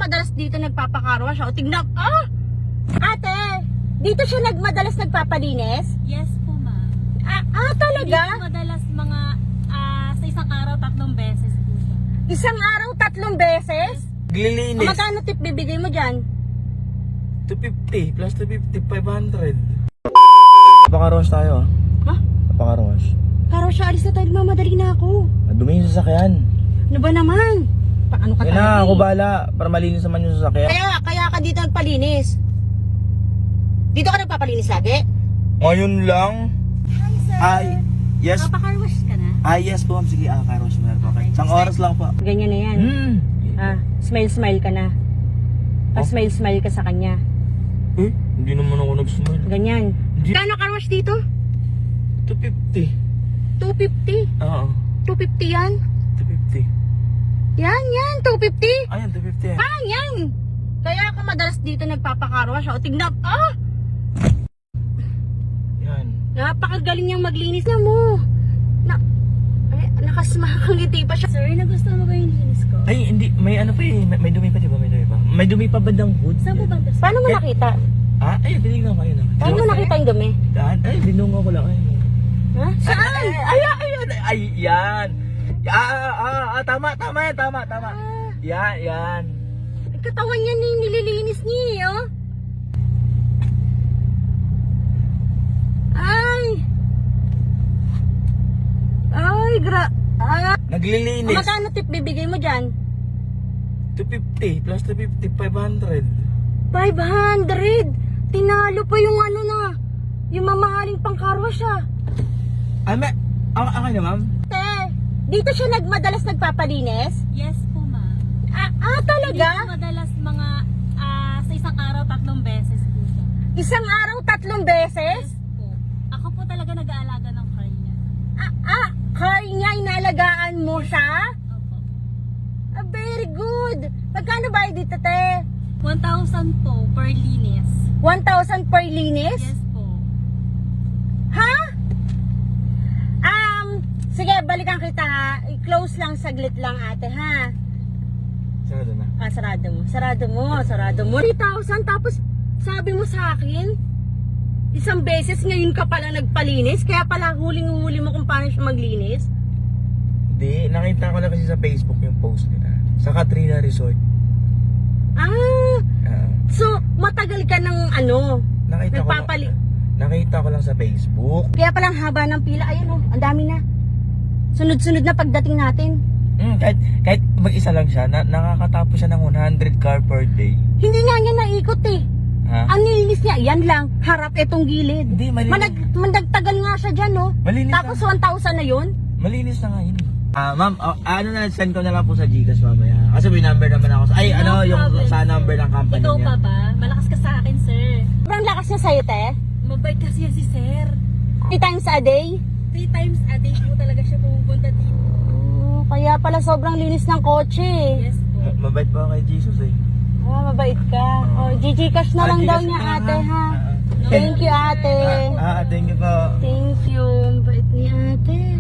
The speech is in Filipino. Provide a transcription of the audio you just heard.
madalas dito nagpapakarwa siya. O tignan, ate, dito siya madalas nagpapalinis? Yes po, ma'am. Talaga? Hindi po madalas mga sa isang araw 3 beses po siya. Isang araw 3 beses? Glilinis. Magkano tip bibigay mo dyan? 250 plus 250, 500. Napaka-rush tayo. Ha? Napaka-rush. Karo siya, alis na tayo, mamadali na ako. Madumi yung sasakyan. Ano ba naman? Paano ka Kaya na, tayo? ako bahala. Para malinis naman yung sasakyan. Kaya ka dito nagpalinis. Dito ka nagpapalinis lagi? Ngayon lang. Hi, sir. Ay, yes. Papakarwash ka na? Yes po, ma'am. Sige, car-wash mo na po. Isang oras lang po. Ganyan na yan. Smile ka na. Smile ka sa kanya. Hindi naman ako nag-smile. Ganyan. Hindi. Kano car wash dito? 250. 250? Oo. 250 yan? 250. Yan, 250? Ayan, 250 yan. Yan! Kaya ako madalas dito nagpapakarwa siya. O tignan, Yan. napakagaling niyang maglinis na mo. Nakasmakangiti pa siya. Sir, nagustuhan mo ba yung linis ko? Ay, hindi. May ano pa eh. May dumi pa, di ba? May dumi pa. May dumi pa bandang hood. Saan po ba ito? Paano mo nakita? Ay, binigyan kayo na. Paano mo nakita yung dumi? Ay, binungo ko lang. Ha? Saan? Ay, yan. Tama yan. Yan. Katawan niya ni nililinis niya, oh. Naglilinis. Magkano tip bibigay mo dyan? 250 plus 250, 500. 500! Tinalo pa yung yung mamahaling pangkarwa siya. Ako na, ma'am? Dito siya madalas nagpapalinis? Yes po, ma'am. Talaga? Hindi po madalas mga sa isang araw 3 beses po siya. Isang araw 3 beses? Yes po. Ako po talaga nag-aalaga ng car niya. Car niya, inalagaan mo siya? Opo. Very good! Magkano ba dito, te? 1,000 po per linis. 1,000 per linis? Yes po. Ha? Sige, balikan kita ha. I-close lang, saglit lang ate ha. Sarado na. Sarado mo. 3,000 tapos sabi mo sa akin, isang beses ngayon ka pala nagpalinis, kaya pala huling-huli mo kung paano siya maglinis. Hindi, nakita ko lang kasi sa Facebook yung post nila. Sa Katrina Resort. So matagal ka ng Nakita ko lang sa Facebook. Kaya palang haba ng pila, ayan ang dami na. Sunod-sunod na pagdating natin. Kahit mag-isa lang siya, nakakatapos siya ng 100 car per day. Hindi nga niya naikot eh. Ha? Ang nilinis niya, yan lang, harap etong gilid. Hindi, malinis. Mandagtagal nga siya dyan, no? Malinis Tapos 1,000 na yun? Malinis na nga yun. Ma'am, send ko na lang po sa Gcash mamaya. Kasi may number naman ako. No yung problem, sa sir. number ng company Ikaw niya. pa ba? Malakas ka sa akin, sir. Sobrang lakas niya sa'yo, te. Mabait kasi yan si sir. 3 times a day? 3 times a day po talaga siya pumupunta dito. Kaya pala sobrang linis ng kotse. Yes po. Mabait pa kay Jesus eh. Mabait ka. GG cash na lang daw Gcash niya na, ate, ha? ha? Thank you, ate. Thank you po. Thank you. Mabait ni ate.